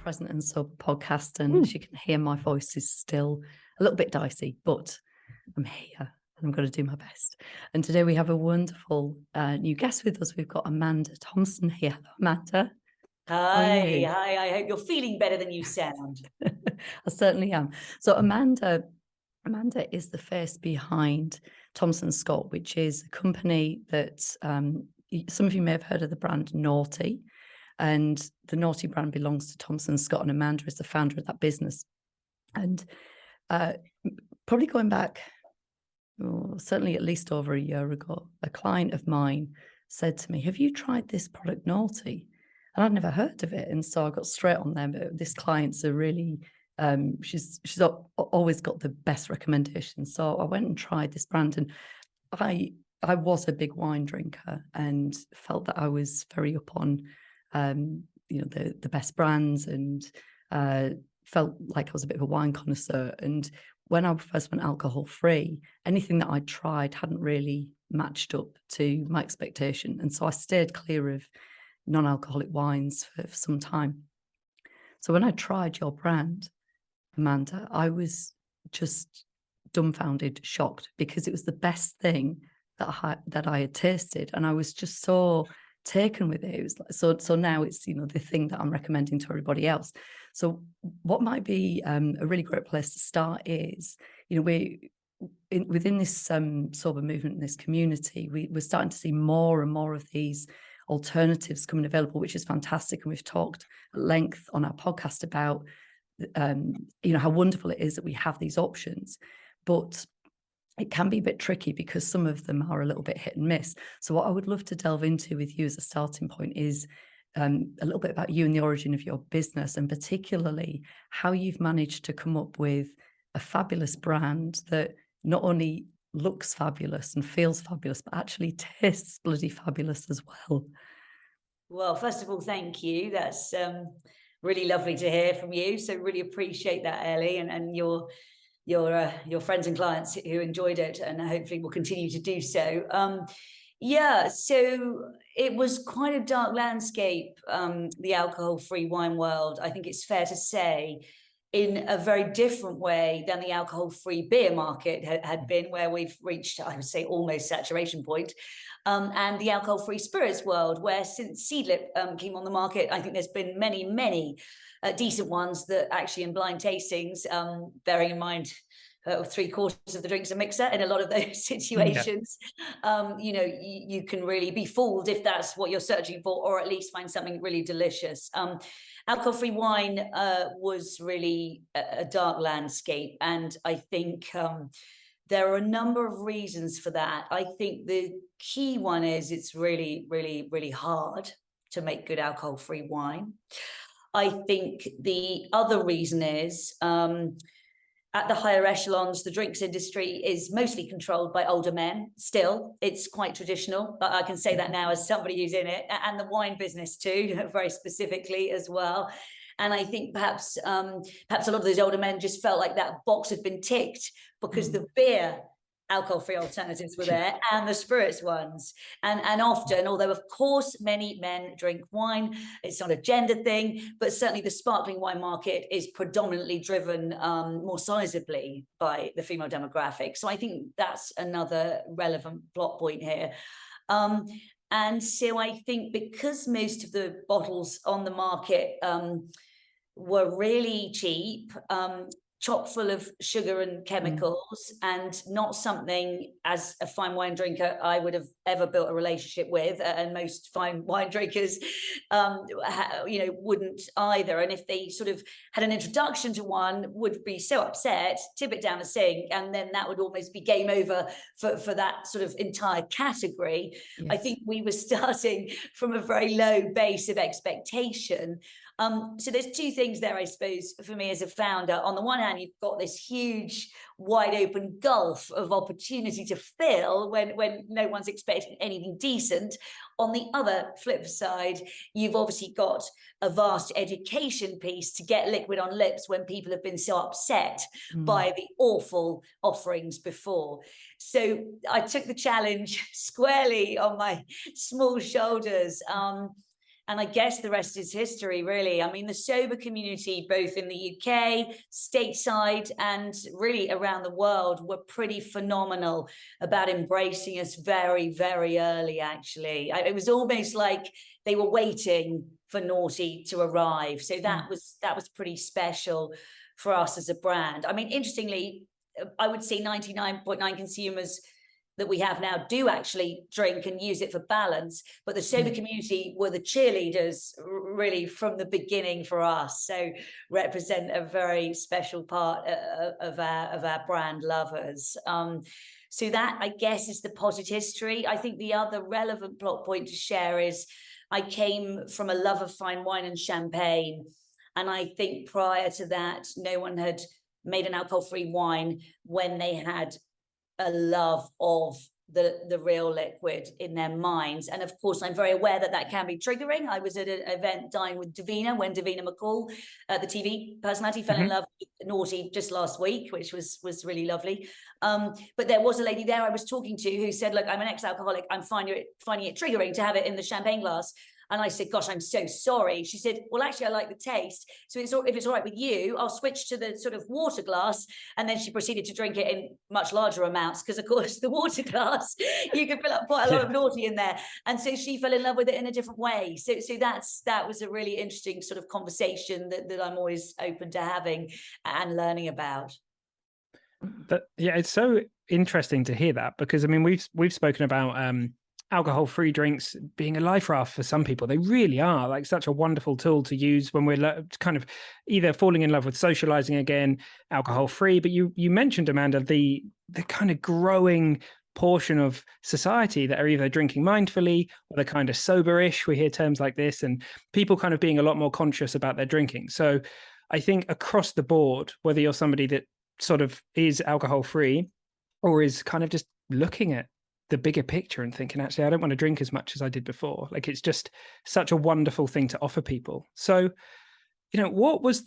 Present and Sober podcast, and as you can hear, my voice is still a little bit dicey, but I'm here and I'm going to do my best. And today we have a wonderful new guest with us. We've got Amanda Thomson here. Hello, Amanda. Hi, I hope you're feeling better than you sound. I certainly am. So Amanda is the face behind Thomson Scott, which is a company that some of you may have heard of the brand Noughty. And the Noughty brand belongs to Thomson Scott, and Amanda is the founder of that business. And probably going back, certainly at least over a year ago, a client of mine said to me, "Have you tried this product Noughty?" And I'd never heard of it. And so I got straight on them. But this client's a really, she's always got the best recommendations. So I went and tried this brand, and I was a big wine drinker and felt that I was very up on the best brands, and felt like I was a bit of a wine connoisseur. And when I first went alcohol free, anything that I tried hadn't really matched up to my expectation. And so I stayed clear of non-alcoholic wines for some time. So when I tried your brand, Amanda, I was just dumbfounded, shocked, because it was the best thing that I had tasted. And I was just so taken with it. It was like, so now it's, the thing that I'm recommending to everybody else. So what might be a really great place to start is, within this sober movement in this community, we're starting to see more and more of these alternatives coming available, which is fantastic. And we've talked at length on our podcast about how wonderful it is that we have these options, but it can be a bit tricky because some of them are a little bit hit and miss. So what I would love to delve into with you as a starting point is a little bit about you and the origin of your business, and particularly how you've managed to come up with a fabulous brand that not only looks fabulous and feels fabulous, but actually tastes bloody fabulous as well. Well, first of all, thank you. That's really lovely to hear from you. So really appreciate that, Ellie, and your friends and clients who enjoyed it, and hopefully will continue to do so. So it was quite a dark landscape, the alcohol-free wine world. I think it's fair to say, in a very different way than the alcohol-free beer market had been, where we've reached, I would say, almost saturation point. And the alcohol-free spirits world, where since Seedlip came on the market, I think there's been many decent ones that actually in blind tastings, bearing in mind 3/4 of the drinks a mixer in a lot of those situations. Yeah. You can really be fooled if that's what you're searching for, or at least find something really delicious. Alcohol-free wine was really a dark landscape, and I think there are a number of reasons for that. I think the key one is it's really hard to make good alcohol-free wine. I think the other reason is at the higher echelons, the drinks industry is mostly controlled by older men. Still, it's quite traditional. I can say that now as somebody who's in it, and the wine business too, very specifically as well. And I think perhaps a lot of those older men just felt like that box had been ticked because the beer alcohol-free alternatives were there and the spirits ones. And often, although of course many men drink wine, it's not a gender thing, but certainly the sparkling wine market is predominantly driven more sizably by the female demographic. So I think that's another relevant plot point here. And so I think because most of the bottles on the market were really cheap, chock full of sugar and chemicals, and not something as a fine wine drinker I would have ever built a relationship with, and most fine wine drinkers wouldn't either. And if they sort of had an introduction to one, would be so upset, tip it down the sink, and then that would almost be game over for that sort of entire category. Yes. I think we were starting from a very low base of expectation. So there's two things there, I suppose, for me as a founder. On the one hand, you've got this huge, wide open gulf of opportunity to fill when no one's expecting anything decent. On the other flip side, you've obviously got a vast education piece to get liquid on lips when people have been so upset by the awful offerings before. So I took the challenge squarely on my small shoulders. And I guess the rest is history, really. I mean, the sober community, both in the UK, stateside, and really around the world, were pretty phenomenal about embracing us very, very early, actually. It was almost like they were waiting for Noughty to arrive. So that was pretty special for us as a brand. I mean, interestingly, I would say 99.9 consumers that we have now do actually drink and use it for balance, but the sober community were the cheerleaders really from the beginning for us, so represent a very special part of our brand lovers. So that, I guess, is the potted history. I think the other relevant plot point to share is I came from a love of fine wine and champagne, and I think prior to that no one had made an alcohol-free wine when they had a love of the real liquid in their minds. And of course, I'm very aware that that can be triggering. I was at an event dining with Davina when Davina McCall, the TV personality, fell in love with Noughty just last week, which was really lovely. But there was a lady there I was talking to who said, look, I'm an ex-alcoholic. I'm finding it triggering to have it in the champagne glass. And I said, gosh, I'm so sorry. She said, well, actually, I like the taste. So if it's all right with you, I'll switch to the sort of water glass. And then she proceeded to drink it in much larger amounts because, of course, the water glass, you can fill up quite a lot of Noughty in there. And so she fell in love with it in a different way. So that was a really interesting sort of conversation that I'm always open to having and learning about. Yeah, it's so interesting to hear that, because I mean, we've spoken about alcohol-free drinks being a life raft for some people. They really are like such a wonderful tool to use when we're kind of either falling in love with socializing again, alcohol-free. But you mentioned, Amanda, the kind of growing portion of society that are either drinking mindfully or they're kind of soberish. We hear terms like this, and people kind of being a lot more conscious about their drinking. So I think across the board, whether you're somebody that sort of is alcohol-free or is kind of just looking at the bigger picture and thinking, actually, I don't want to drink as much as I did before. Like, it's just such a wonderful thing to offer people. So, you know, what was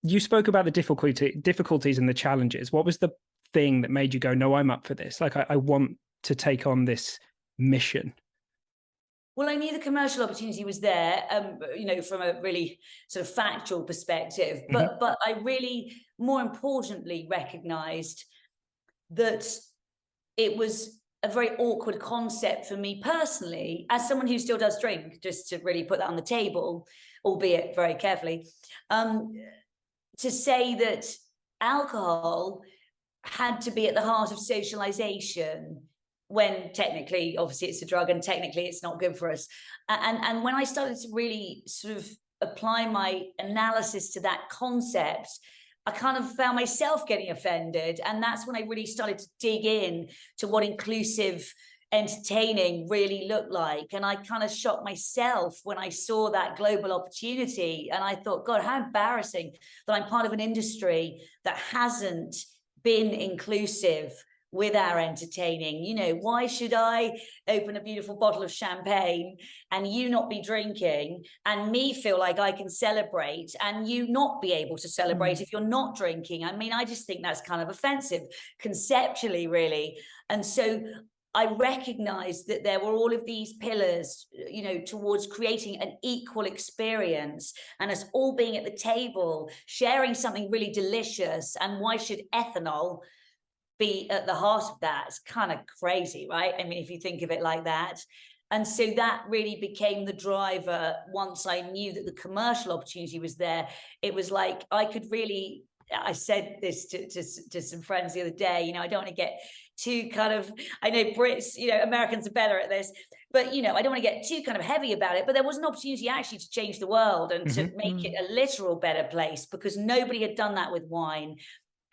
you spoke about the difficulties and the challenges. What was the thing that made you go, no, I'm up for this? Like, I want to take on this mission. Well, I knew the commercial opportunity was there, you know, from a really sort of factual perspective, but I really, more importantly, recognized that it was a very awkward concept for me personally, as someone who still does drink, just to really put that on the table, albeit very carefully, to say that alcohol had to be at the heart of socialization, when technically, obviously, it's a drug and technically it's not good for us. And when I started to really sort of apply my analysis to that concept, I kind of found myself getting offended. And that's when I really started to dig in to what inclusive entertaining really looked like. And I kind of shocked myself when I saw that global opportunity. And I thought, God, how embarrassing that I'm part of an industry that hasn't been inclusive with our entertaining. You know, why should I open a beautiful bottle of champagne and you not be drinking, and me feel like I can celebrate and you not be able to celebrate if you're not drinking? I mean, I just think that's kind of offensive conceptually, really. And so I recognized that there were all of these pillars, you know, towards creating an equal experience and us all being at the table, sharing something really delicious. And why should ethanol be at the heart of that? It's kind of crazy, right? I mean, if you think of it like that. And so that really became the driver. Once I knew that the commercial opportunity was there, it was like I could really, I said this to some friends the other day, you know, I don't want to get too kind of, I know Brits, you know, Americans are better at this, but, you know, I don't want to get too kind of heavy about it. But there was an opportunity actually to change the world and to make it a literal better place, because nobody had done that with wine.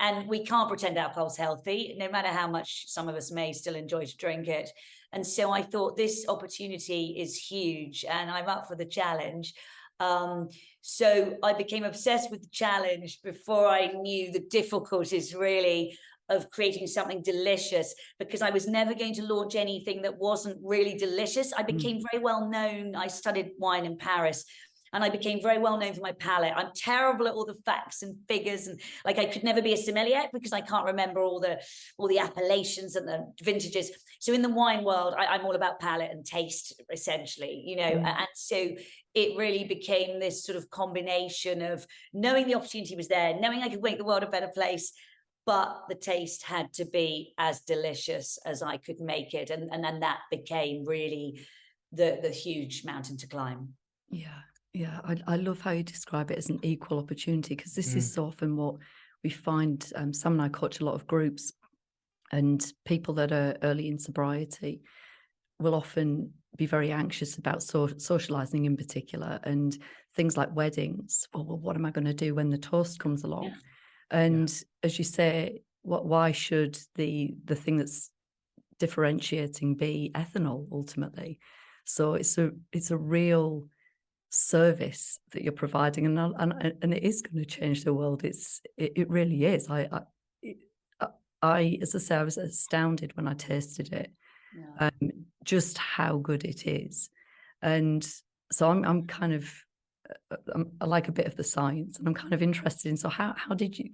And we can't pretend alcohol's healthy, no matter how much some of us may still enjoy to drink it. And so I thought this opportunity is huge and I'm up for the challenge. So I became obsessed with the challenge before I knew the difficulties really of creating something delicious, because I was never going to launch anything that wasn't really delicious. I became very well known. I studied wine in Paris. and I became very well known for my palate. I'm terrible at all the facts and figures, and like I could never be a sommelier because I can't remember all the appellations and the vintages. So in the wine world, I'm all about palate and taste, essentially, you know. And so it really became this sort of combination of knowing the opportunity was there, knowing I could make the world a better place, but the taste had to be as delicious as I could make it. And then that became really the huge mountain to climb. Yeah. I love how you describe it as an equal opportunity, because this is so often what we find. Sam and I coach a lot of groups, and people that are early in sobriety will often be very anxious about socializing in particular, and things like weddings. Well, what am I going to do when the toast comes along? Yeah. And as you say, why should the thing that's differentiating be ethanol ultimately? So it's a real service that you're providing, and it is going to change the world. It really is. I, as I say, I was astounded when I tasted it, just how good it is. And so I'm kind of, I like a bit of the science, and I'm kind of interested in, so how did you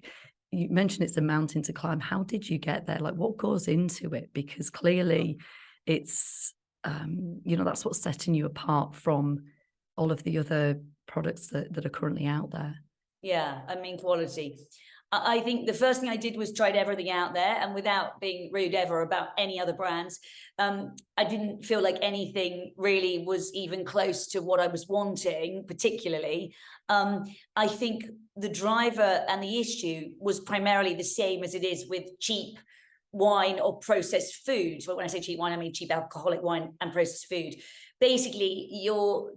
mentioned it's a mountain to climb. How did you get there? Like, what goes into it? Because clearly it's, that's what's setting you apart from all of the other products that are currently out there. Yeah, I mean, quality. I think the first thing I did was tried everything out there, and without being rude ever about any other brands, I didn't feel like anything really was even close to what I was wanting, particularly. I think the driver and the issue was primarily the same as it is with cheap wine or processed food. But when I say cheap wine, I mean cheap alcoholic wine and processed food. Basically,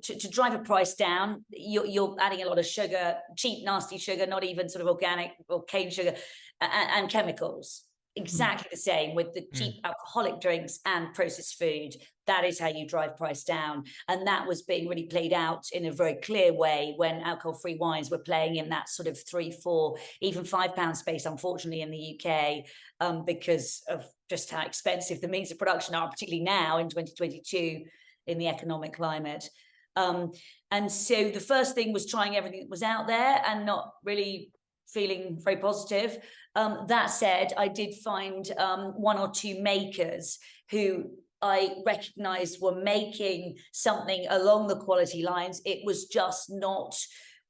to drive a price down, you're adding a lot of sugar, cheap, nasty sugar, not even sort of organic or cane sugar, and chemicals. Exactly the same with the cheap alcoholic drinks and processed food. That is how you drive price down. And that was being really played out in a very clear way when alcohol-free wines were playing in that sort of £3, £4, even £5 space, unfortunately, in the UK, because of just how expensive the means of production are, particularly now in 2022. In the economic climate. And so the first thing was trying everything that was out there and not really feeling very positive. That said, I did find one or two makers who I recognized were making something along the quality lines. It was just not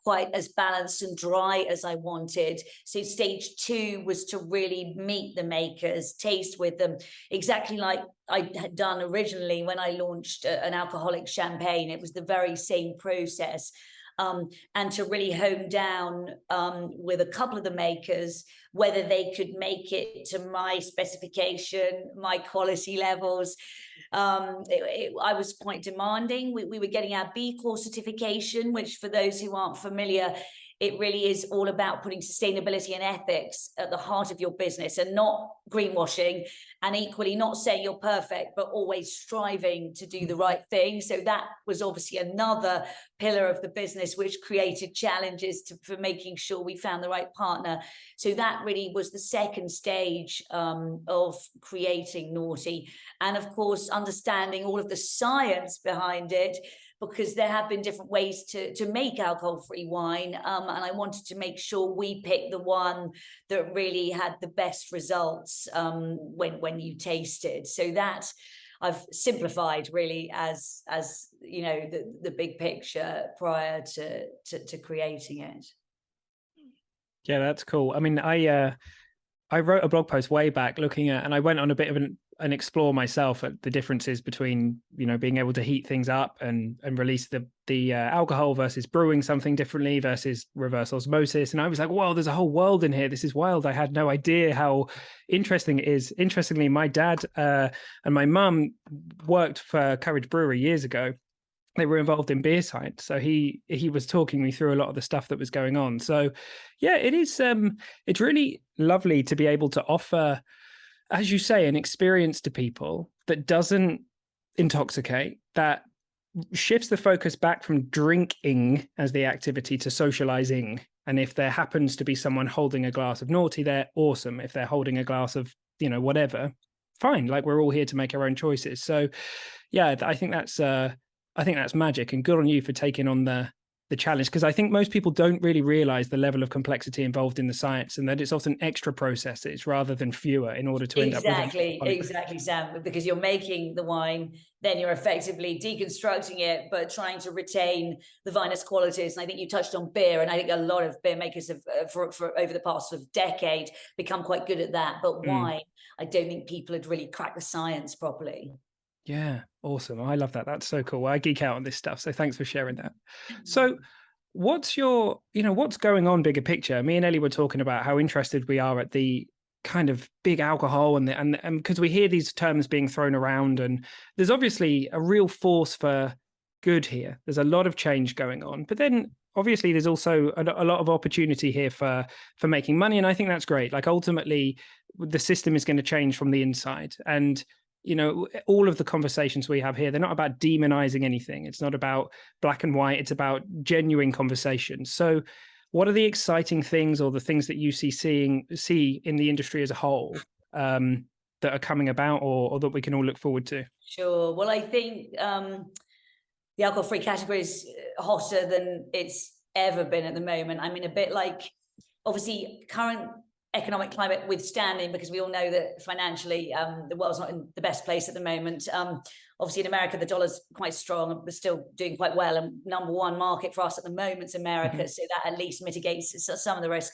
quite as balanced and dry as I wanted. So stage 2 was to really meet the makers, taste with them, exactly like I had done originally when I launched an alcoholic champagne. It was the very same process. And to really hone down with a couple of the makers, whether they could make it to my specification, my quality levels. I was quite demanding. We were getting our B Corp certification, which for those who aren't familiar, it really is all about putting sustainability and ethics at the heart of your business and not greenwashing, and equally not saying you're perfect, but always striving to do the right thing. So that was obviously another pillar of the business, which created challenges for making sure we found the right partner. So that really was the second stage of creating Noughty. And of course, understanding all of the science behind it, because there have been different ways to make alcohol-free wine. And I wanted to make sure we picked the one that really had the best results when you taste it. So that I've simplified really as you know, the big picture prior to creating it. Yeah, that's cool. I mean, I wrote a blog post way back looking at, and I went on a bit of an explore myself at the differences between, being able to heat things up and release the alcohol versus brewing something differently versus reverse osmosis. And I was like, wow, there's a whole world in here. This is wild. I had no idea how interesting it is. Interestingly, my dad and my mum worked for Courage Brewery years ago. They were involved in beer science. So he was talking me through a lot of the stuff that was going on. So yeah, it is, it's really lovely to be able to offer, as you say, an experience to people that doesn't intoxicate, that shifts the focus back from drinking as the activity to socializing. And if there happens to be someone holding a glass of Noughty, they're awesome. If they're holding a glass of, whatever, fine. Like, we're all here to make our own choices. So yeah, I think that's magic, and good on you for taking on the the challenge, because I think most people don't really realize the level of complexity involved in the science, and that it's often extra processes rather than fewer in order to end up with exactly, Sam, because you're making the wine, then you're effectively deconstructing it, but trying to retain the vinous qualities. And I think you touched on beer, and I think a lot of beer makers have for over the past sort of decade become quite good at that. But wine, I don't think people had really cracked the science properly. Yeah, awesome. I love that. That's so cool. I geek out on this stuff. So thanks for sharing that. So what's what's going on bigger picture? Me and Ellie were talking about how interested we are at the kind of big alcohol and because we hear these terms being thrown around, and there's obviously a real force for good here. There's a lot of change going on, but then obviously there's also a lot of opportunity here for making money. And I think that's great. Like ultimately the system is going to change from the inside, and all of the conversations we have here, they're not about demonizing anything. It's not about black and white. It's about genuine conversations. So what are the exciting things, or the things that you see in the industry as a whole, that are coming about, or that we can all look forward to? Sure. Well, I think the alcohol-free category is hotter than it's ever been at the moment. I mean, a bit like, obviously, current economic climate withstanding, because we all know that financially the world's not in the best place at the moment. Obviously in America the dollar's quite strong, and we're still doing quite well, and number one market for us at the moment is America, so that at least mitigates some of the risk.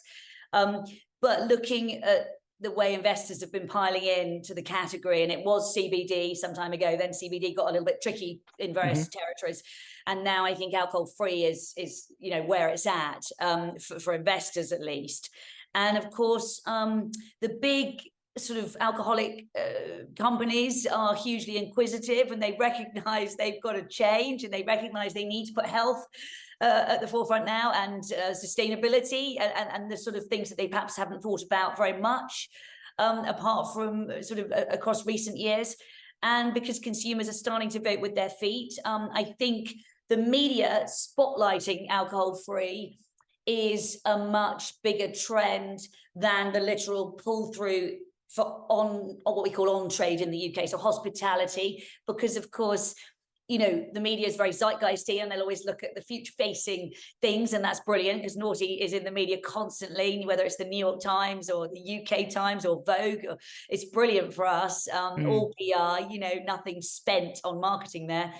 But looking at the way investors have been piling in to the category, and it was CBD some time ago, then CBD got a little bit tricky in various territories, and now I think alcohol free is where it's at, for investors at least. And of course, the big sort of alcoholic companies are hugely inquisitive, and they recognize they've got to change, and they recognize they need to put health at the forefront now, and sustainability, and the sort of things that they perhaps haven't thought about very much, apart from sort of across recent years. And because consumers are starting to vote with their feet, I think the media spotlighting alcohol free is a much bigger trend than the literal pull through on what we call on trade in the UK, so hospitality, because of course, the media is very zeitgeisty, and they'll always look at the future facing things, and that's brilliant because Noughty is in the media constantly, whether it's the New York Times or the UK Times or Vogue. It's brilliant for us, all PR, nothing spent on marketing there.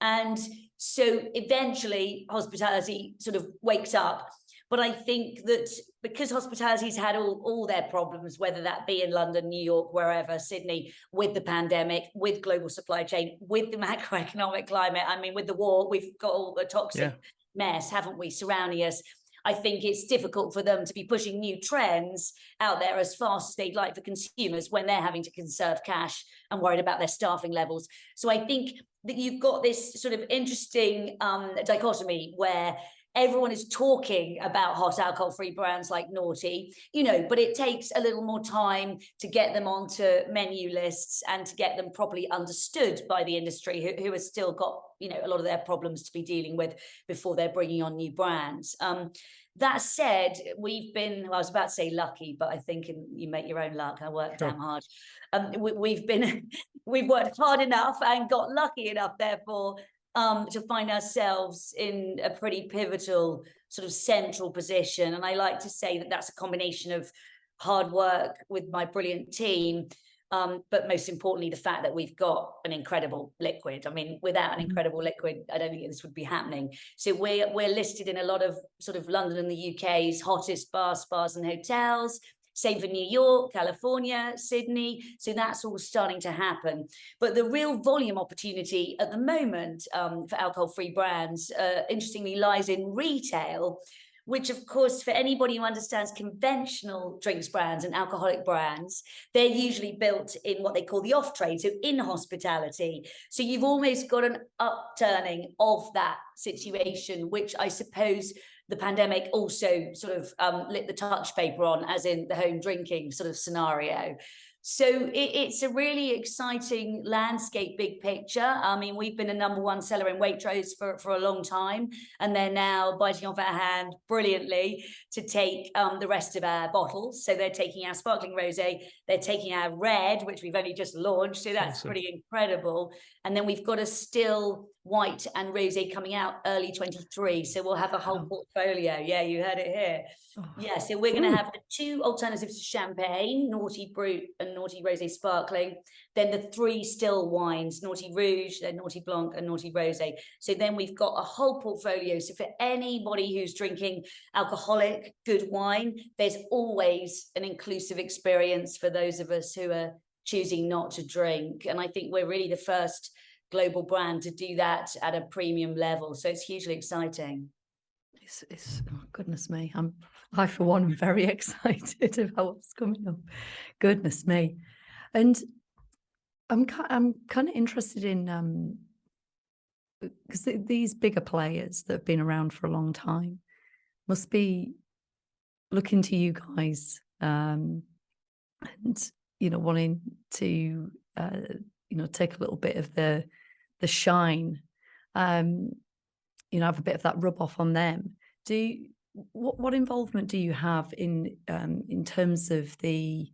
And so eventually hospitality sort of wakes up. But I think that because hospitality's had all their problems, whether that be in London, New York, wherever, Sydney, with the pandemic, with global supply chain, with the macroeconomic climate, I mean, with the war, we've got all the toxic mess, haven't we, surrounding us. I think it's difficult for them to be pushing new trends out there as fast as they'd like for consumers when they're having to conserve cash and worried about their staffing levels. So I think that you've got this sort of interesting dichotomy where everyone is talking about hot alcohol-free brands like Noughty, but it takes a little more time to get them onto menu lists and to get them properly understood by the industry, who has still got, a lot of their problems to be dealing with before they're bringing on new brands. That said, we've been, I was about to say lucky, but I think you make your own luck. I work damn hard. We've worked hard enough and got lucky enough, therefore, to find ourselves in a pretty pivotal sort of central position. And I like to say that that's a combination of hard work with my brilliant team, but most importantly, the fact that we've got an incredible liquid. I mean, without an incredible liquid, I don't think this would be happening. So we're listed in a lot of sort of London and the UK's hottest bars, spas and hotels. Same for New York, California, Sydney. So that's all starting to happen. But the real volume opportunity at the moment for alcohol-free brands, interestingly, lies in retail, which, of course, for anybody who understands conventional drinks brands and alcoholic brands, they're usually built in what they call the off-trade, so in hospitality. So you've almost got an upturning of that situation, which I suppose the pandemic also sort of lit the touch paper on, as in the home drinking sort of scenario. So it's a really exciting landscape, big picture. I mean, we've been a #1 seller in Waitrose for a long time, and they're now biting off our hand brilliantly to take the rest of our bottles. So they're taking our sparkling rosé, they're taking our red, which we've only just launched. So that's pretty incredible. And then we've got a still white and rosé coming out early 23. So we'll have a whole portfolio. Yeah, you heard it here. Yeah, so we're going to have the 2 alternatives to champagne, Noughty Brut and Noughty Rosé Sparkling. Then the 3 still wines, Noughty Rouge, then Noughty Blanc and Noughty Rosé. So then we've got a whole portfolio. So for anybody who's drinking alcoholic good wine, there's always an inclusive experience for those of us who are choosing not to drink. And I think we're really the first global brand to do that at a premium level. So it's hugely exciting. It's oh, goodness me. I for one am very excited about what's coming up. Goodness me. And I'm kind of interested in because these bigger players that have been around for a long time must be looking to you guys and wanting to take a little bit of the shine, have a bit of that rub off on them. What involvement do you have in terms of the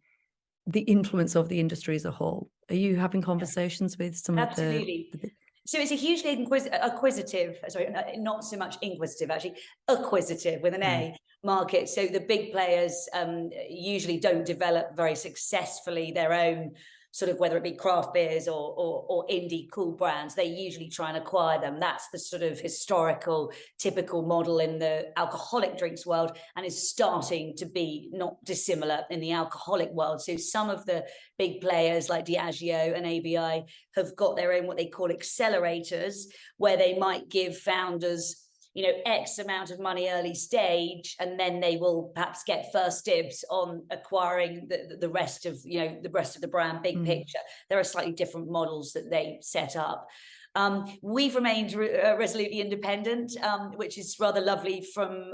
influence of the industry as a whole? Are you having conversations with some Absolutely. of the So it's a hugely acquisitive, sorry, not so much inquisitive, actually, acquisitive with an A market. So the big players usually don't develop very successfully their own sort of, whether it be craft beers or indie cool brands, they usually try and acquire them. That's the sort of historical, typical model in the alcoholic drinks world, and is starting to be not dissimilar in the alcoholic world. So some of the big players like Diageo and ABI have got their own, what they call accelerators, where they might give founders X amount of money early stage, and then they will perhaps get first dibs on acquiring the rest of the brand big picture. There are slightly different models that they set up. We've remained resolutely independent, which is rather lovely from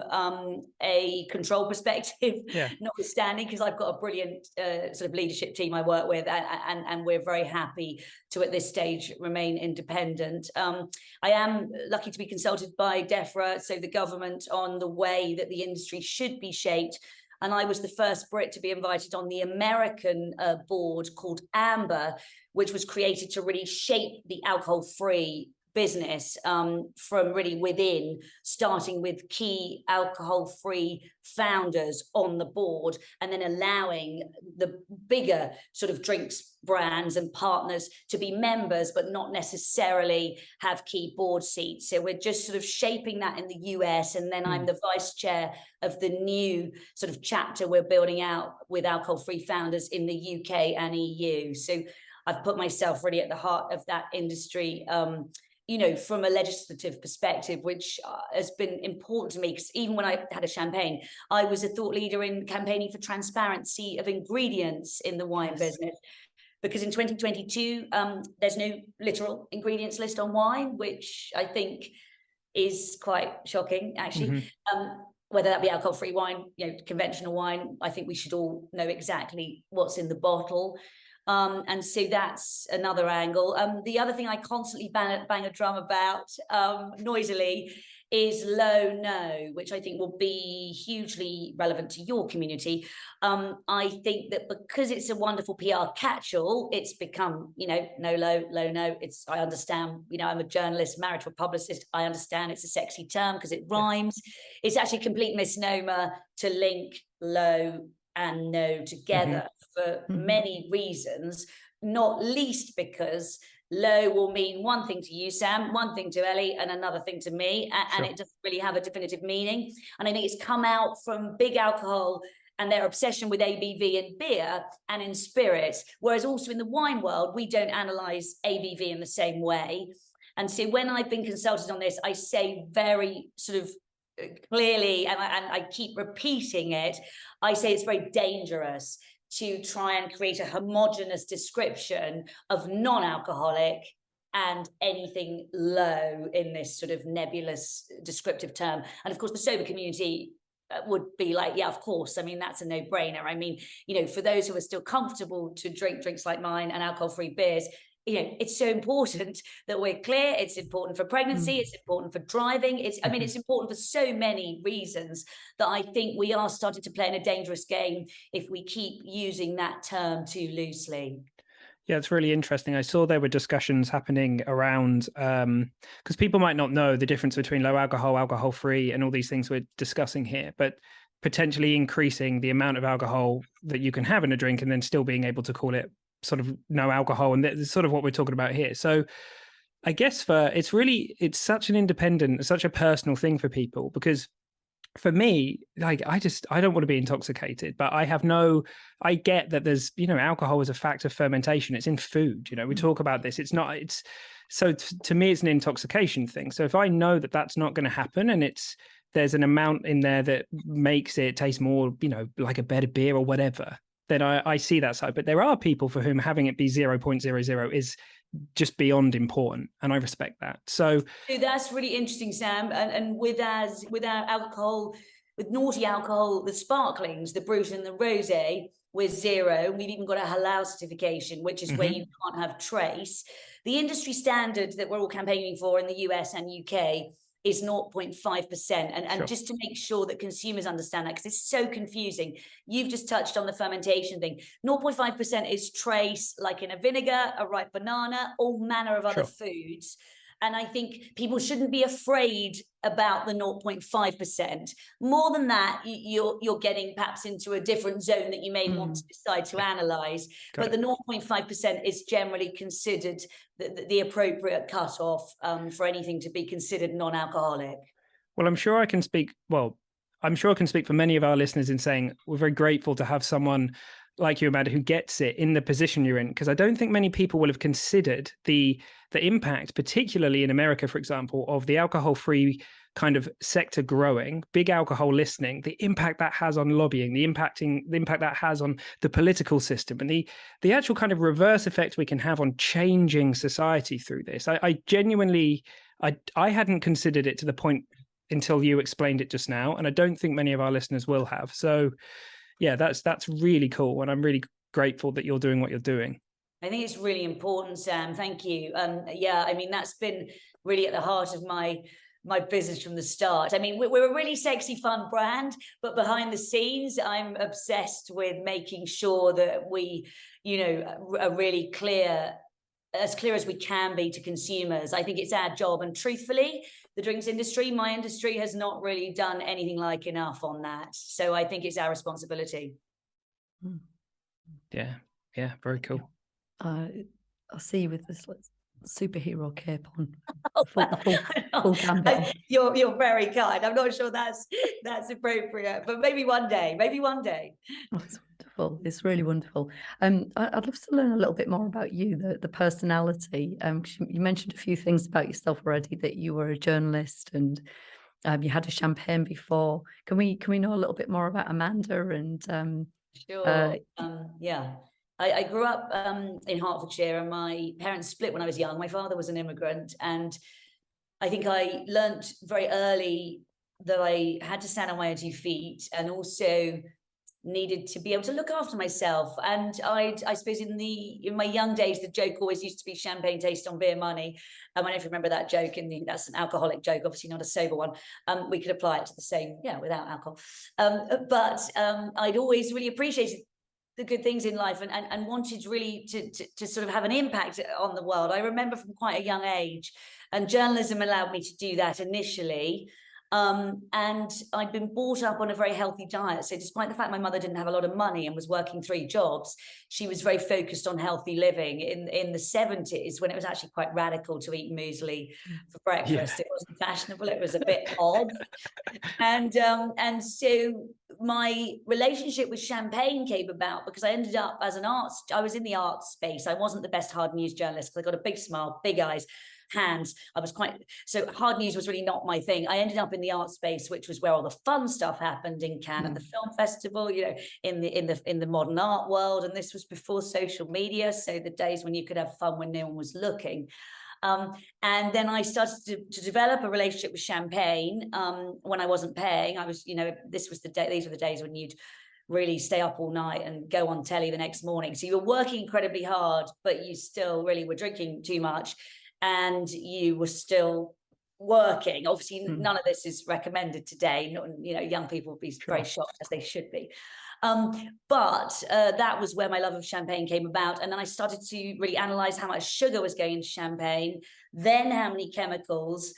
a control perspective, notwithstanding, because I've got a brilliant sort of leadership team I work with, and we're very happy to, at this stage, remain independent. I am lucky to be consulted by DEFRA, so the government, on the way that the industry should be shaped. And I was the first Brit to be invited on the American board called Amber, which was created to really shape the alcohol-free business from really within, starting with key alcohol-free founders on the board, and then allowing the bigger sort of drinks brands and partners to be members, but not necessarily have key board seats. So we're just sort of shaping that in the US, and then I'm the vice chair of the new sort of chapter we're building out with alcohol-free founders in the UK and EU. So I've put myself really at the heart of that industry, from a legislative perspective, which has been important to me, because even when I had a champagne, I was a thought leader in campaigning for transparency of ingredients in the wine business. Because in 2022, there's no literal ingredients list on wine, which I think is quite shocking, actually. Whether that be alcohol-free wine, conventional wine, I think we should all know exactly what's in the bottle. And so that's another angle. The other thing I constantly bang a drum about noisily is low no, which I think will be hugely relevant to your community. I think that because it's a wonderful PR catch-all, it's become, no low no. I understand, I'm a journalist married to a publicist. I understand it's a sexy term because it rhymes. It's actually a complete misnomer to link low and no together for many reasons, not least because low will mean one thing to you, Sam, one thing to Ellie, and another thing to me, and it doesn't really have a definitive meaning. And I think it's come out from big alcohol and their obsession with ABV in beer and in spirits, whereas also in the wine world, we don't analyze ABV in the same way. And so when I've been consulted on this, I say very sort of clearly, and I keep repeating it, I say it's very dangerous to try and create a homogenous description of non-alcoholic and anything low in this sort of nebulous descriptive term. And of course, the sober community would be like, yeah, of course. I mean, that's a no-brainer. I mean, for those who are still comfortable to drink drinks like mine and alcohol-free beers, it's so important that we're clear. It's important for pregnancy. It's important for driving. It's important for so many reasons that I think we are starting to play in a dangerous game if we keep using that term too loosely. Yeah, it's really interesting. I saw there were discussions happening around, because people might not know the difference between low alcohol, alcohol free, and all these things we're discussing here, but potentially increasing the amount of alcohol that you can have in a drink and then still being able to call it sort of no alcohol. And that's sort of what we're talking about here. So I guess it's such an independent, such a personal thing for people, because for me, like, I don't want to be intoxicated, but I get that there's, alcohol is a fact of fermentation. It's in food. We talk about this. So to me, it's an intoxication thing. So if I know that that's not going to happen, and there's an amount in there that makes it taste more, like a better beer or whatever, then I see that side. But there are people for whom having it be 0.00 is just beyond important, and I respect that. So that's really interesting, Sam. And with our alcohol, with Noughty alcohol, the sparklings, the Brut and the Rosé, we're 0. We've even got a halal certification, which is where you can't have trace. The industry standard that we're all campaigning for in the US and UK is 0.5%. And Sure. Just to make sure that consumers understand that, because it's so confusing. You've just touched on the fermentation thing. 0.5% is trace, like in a vinegar, a ripe banana, all manner of other foods. And I think people shouldn't be afraid about the 0.5%. More than that, you're getting perhaps into a different zone that you may want to decide to analyse. But the 0.5% is generally considered the appropriate cutoff for anything to be considered non-alcoholic. Well, I'm sure I can speak for many of our listeners in saying we're very grateful to have someone like you, Amanda, who gets it in the position you're in, because I don't think many people will have considered the impact, particularly in America, for example, of the alcohol-free kind of sector growing, big alcohol listening, the impact that has on lobbying, the impact that has on the political system, and the actual kind of reverse effect we can have on changing society through this. I genuinely, I hadn't considered it to the point until you explained it just now, and I don't think many of our listeners will have. So yeah, that's really cool, and I'm really grateful that you're doing what you're doing. I think it's really important, Sam. Thank you. Yeah, I mean, that's been really at the heart of my business from the start. I mean, we're a really sexy, fun brand, but behind the scenes, I'm obsessed with making sure that we, are really clear, as clear as we can be to consumers. I think it's our job. And truthfully, the drinks industry, my industry, has not really done anything like enough on that. So I think it's our responsibility. Yeah, very cool. I'll see you with this superhero cape on. Full you're very kind. I'm not sure that's appropriate, but maybe one day. Oh, it's wonderful. It's really wonderful. I'd love to learn a little bit more about you, the personality. You mentioned a few things about yourself already, that you were a journalist and you had a champagne before. Can we know a little bit more about Amanda? And sure. Yeah. I grew up in Hertfordshire, and my parents split when I was young. My father was an immigrant, and I think I learnt very early that I had to stand on my own 2 feet, and also needed to be able to look after myself. And I suppose in my young days, the joke always used to be champagne taste on beer money. I don't know if you remember that joke. That's an alcoholic joke, obviously not a sober one. We could apply it to the same, without alcohol. But I'd always really appreciated the good things in life, and wanted really to sort of have an impact on the world. I remember from quite a young age, and journalism allowed me to do that initially. And I'd been brought up on a very healthy diet. So despite the fact my mother didn't have a lot of money and was working 3 jobs, she was very focused on healthy living. In the 70s, when it was actually quite radical to eat muesli for breakfast, It wasn't fashionable. It was a bit odd. And so my relationship with champagne came about because I ended up as I was in the arts space. I wasn't the best hard news journalist because I got a big smile, big eyes, hands. So hard news was really not my thing. I ended up in the art space, which was where all the fun stuff happened, in Cannes at the film festival, in the modern art world. And this was before social media, so the days when you could have fun when no one was looking. And then I started to develop a relationship with champagne when I wasn't paying. I was, these were the days when you'd really stay up all night and go on telly the next morning. So you were working incredibly hard, but you still really were drinking too much, and you were still working. Obviously, none of this is recommended today. Young people would be very shocked, as they should be. But that was where my love of champagne came about. And then I started to really analyze how much sugar was going into champagne, then how many chemicals.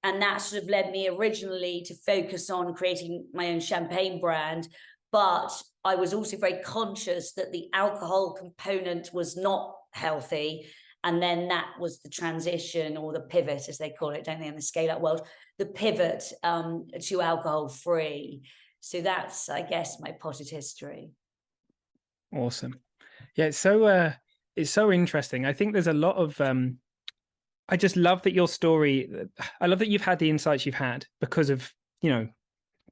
And that sort of led me originally to focus on creating my own champagne brand. But I was also very conscious that the alcohol component was not healthy. And then that was the transition, or the pivot, as they call it, don't they, in the scale-up world, the pivot to alcohol-free. So that's, I guess, my potted history. Awesome. Yeah, it's so interesting. I think there's a lot of I just love that your story. I love that you've had the insights you've had because of,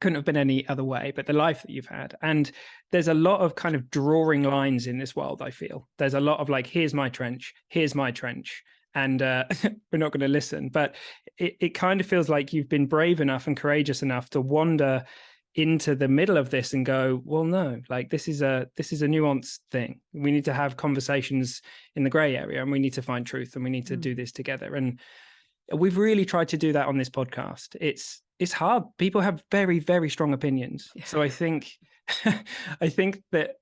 couldn't have been any other way, but the life that you've had. And there's a lot of kind of drawing lines in this world. I feel there's a lot of like, here's my trench, and we're not going to listen. But it kind of feels like you've been brave enough and courageous enough to wander into the middle of this and go, well, no, like this is a nuanced thing. We need to have conversations in the gray area, and we need to find truth, and we need to do this together. And we've really tried to do that on this podcast. It's hard. People have very, very strong opinions. Yeah. So I think that,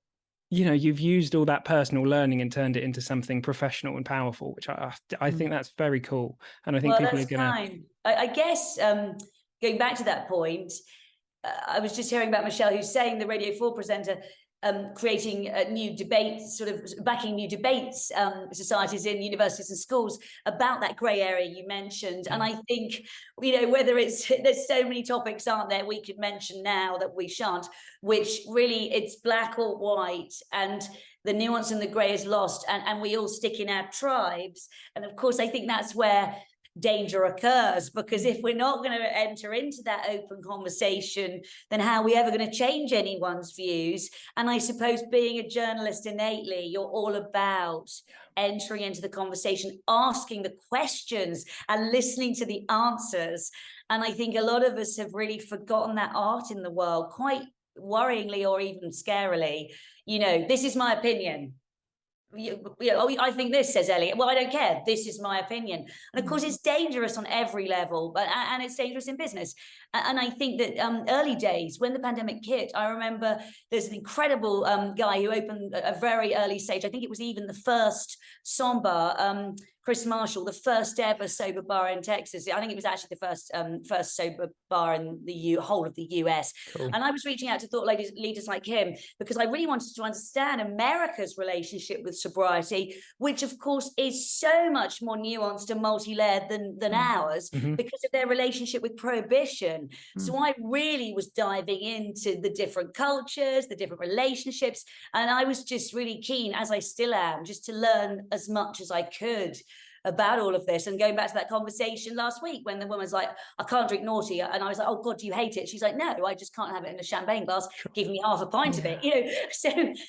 you've used all that personal learning and turned it into something professional and powerful, which I think that's very cool. And I think people are going to... I guess going back to that point, I was just hearing about Michelle, who's saying, the Radio 4 presenter, creating new debates, sort of backing new debates societies in universities and schools about that grey area you mentioned. And I think, whether there's so many topics, aren't there, we could mention now that we shan't, which really it's black or white, and the nuance and the grey is lost, and we all stick in our tribes. And of course, I think that's where danger occurs, because if we're not going to enter into that open conversation, then how are we ever going to change anyone's views? And I suppose, being a journalist innately, you're all about entering into the conversation, asking the questions and listening to the answers. And I think a lot of us have really forgotten that art in the world, quite worryingly or even scarily. This is my opinion. I think this, says Elliot. Well, I don't care. This is my opinion. And of course, it's dangerous on every level, and it's dangerous in business. And I think that early days, when the pandemic hit, I remember there's an incredible guy who opened a very early stage. I think it was even the first Sombar, Chris Marshall, the first ever sober bar in Texas. I think it was actually the first sober bar in the whole of the US. Cool. And I was reaching out to thought leaders like him, because I really wanted to understand America's relationship with sobriety, which of course is so much more nuanced and multi-layered than ours, because of their relationship with prohibition. So I really was diving into the different cultures, the different relationships, and I was just really keen, as I still am, just to learn as much as I could about all of this. And going back to that conversation last week when the woman's like, I can't drink Noughty, and I was like, oh God, do you hate it? She's like, no, I just can't have it in a champagne glass. Sure. Give me half a pint of it,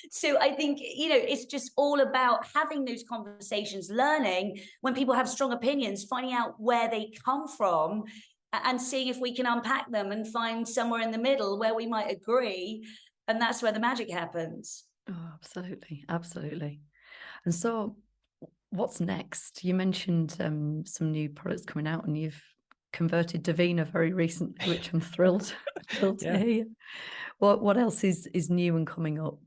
So I think, it's just all about having those conversations, learning when people have strong opinions, finding out where they come from, and seeing if we can unpack them and find somewhere in the middle where we might agree. And that's where the magic happens. Oh, absolutely. And so what's next? You mentioned some new products coming out, and you've converted Davina very recently, which I'm thrilled to hear. What else is new and coming up?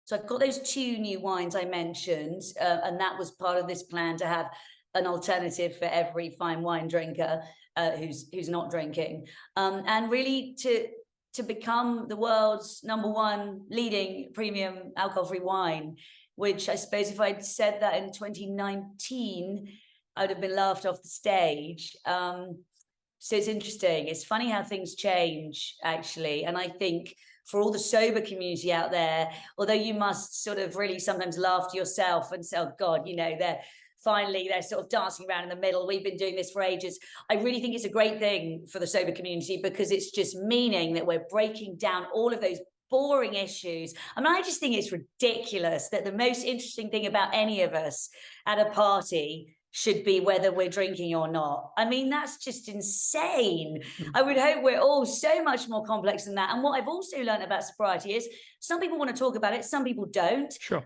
So I've got those 2 new wines I mentioned, and that was part of this plan, to have an alternative for every fine wine drinker who's not drinking, and really to become the world's #1 leading premium alcohol-free wine, which I suppose if I'd said that in 2019, I would have been laughed off the stage. So it's interesting. It's funny how things change, actually. And I think for all the sober community out there, although you must sort of really sometimes laugh to yourself and say, oh God, they're sort of dancing around in the middle. We've been doing this for ages. I really think it's a great thing for the sober community, because it's just meaning that we're breaking down all of those boring issues. I mean, I just think it's ridiculous that the most interesting thing about any of us at a party should be whether we're drinking or not. I mean, that's just insane. I would hope we're all so much more complex than that. And what I've also learned about sobriety is some people want to talk about it, some people don't. Sure.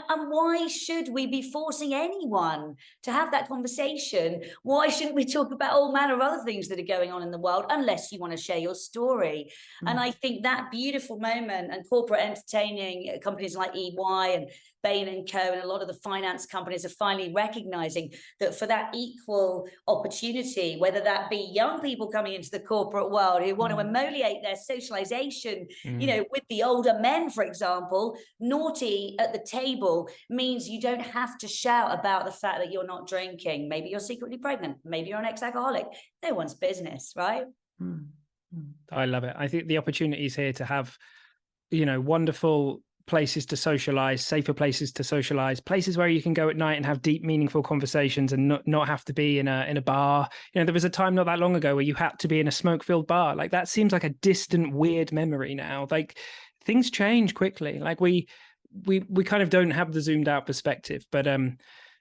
And why should we be forcing anyone to have that conversation? Why shouldn't we talk about all manner of other things that are going on in the world, unless you want to share your story? And I think that beautiful moment, and corporate entertaining companies like EY and Bain & Co. and a lot of the finance companies are finally recognizing that for that equal opportunity, whether that be young people coming into the corporate world who want to emulate their socialization, you know, with the older men, for example, Noughty at the table means you don't have to shout about the fact that you're not drinking. Maybe you're secretly pregnant. Maybe you're an ex-alcoholic. No one's business, right? I love it. I think the opportunity is here to have, you know, wonderful places to socialize, safer places to socialize, places where you can go at night and have deep, meaningful conversations and not have to be in a bar. You know, there was a time not that long ago where you had to be in a smoke-filled bar. Like, that seems like a distant, weird memory now. Like, things change quickly. Like, we kind of don't have the zoomed out perspective, but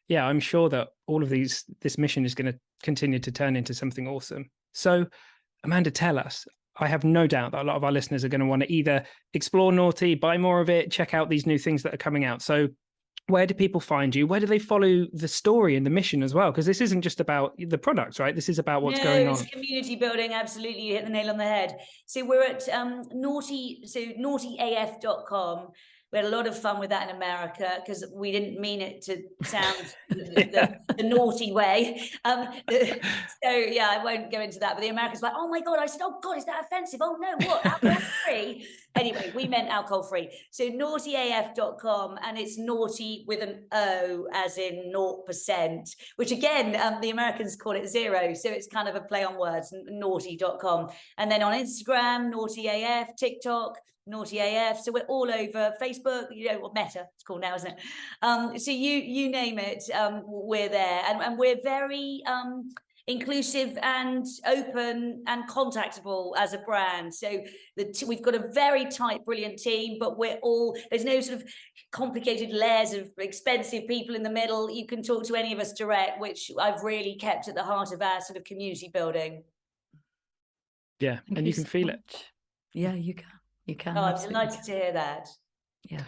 yeah, I'm sure that all of this mission is going to continue to turn into something awesome. So, Amanda, tell us. I have no doubt that a lot of our listeners are going to want to either explore Noughty, buy more of it, check out these new things that are coming out. So where do people find you? Where do they follow the story and the mission as well? Because this isn't just about the products, right? This is about what's going on. It's community building. Absolutely. You hit the nail on the head. So we're at Noughty, so noughtyaf.com. We had a lot of fun with that in America because we didn't mean it to sound the naughty way. So yeah, I won't go into that. But the Americans were like, oh my God. I said, oh God, is that offensive? Oh no, what? Alcohol free? Anyway, we meant alcohol free. So noughtyaf.com, and it's naughty with an O as in 0%, which again, the Americans call it 0. So it's kind of a play on words, naughty.com. And then on Instagram, Noughty AF, TikTok, Noughty AF. So we're all over Facebook, you know, what Meta it's called now, isn't it? So you name it, we're there, and we're very inclusive and open and contactable as a brand. So we've got a very tight, brilliant team, but there's no sort of complicated layers of expensive people in the middle. You can talk to any of us direct, which I've really kept at the heart of our sort of community building. Yeah, and you can feel it. Yeah, you can. You can. Oh, I'm delighted to hear that. Yeah.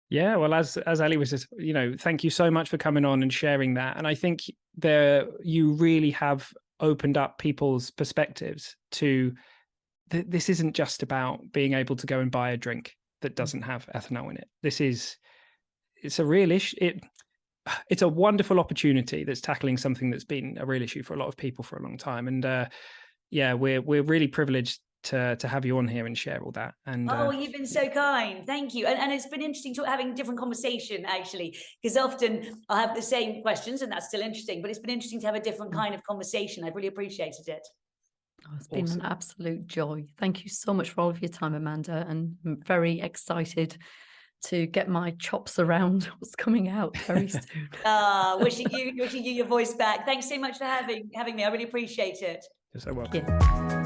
Yeah, well, as Ali was just, you know, thank you so much for coming on and sharing that. And I think you really have opened up people's perspectives to this isn't just about being able to go and buy a drink that doesn't have ethanol in it. It's a real issue. It's a wonderful opportunity that's tackling something that's been a real issue for a lot of people for a long time. And yeah, we're really privileged to have you on here and share all that. And you've been so kind, thank you. And it's been interesting having a different conversation, actually, because often I have the same questions and that's still interesting, but it's been interesting to have a different kind of conversation. I've really appreciated it. Oh, it's been an absolute joy. Thank you so much for all of your time, Amanda, and I'm very excited to get my chops around what's coming out very soon. Wishing you your voice back. Thanks so much for having me. I really appreciate it. You're so welcome. Yeah.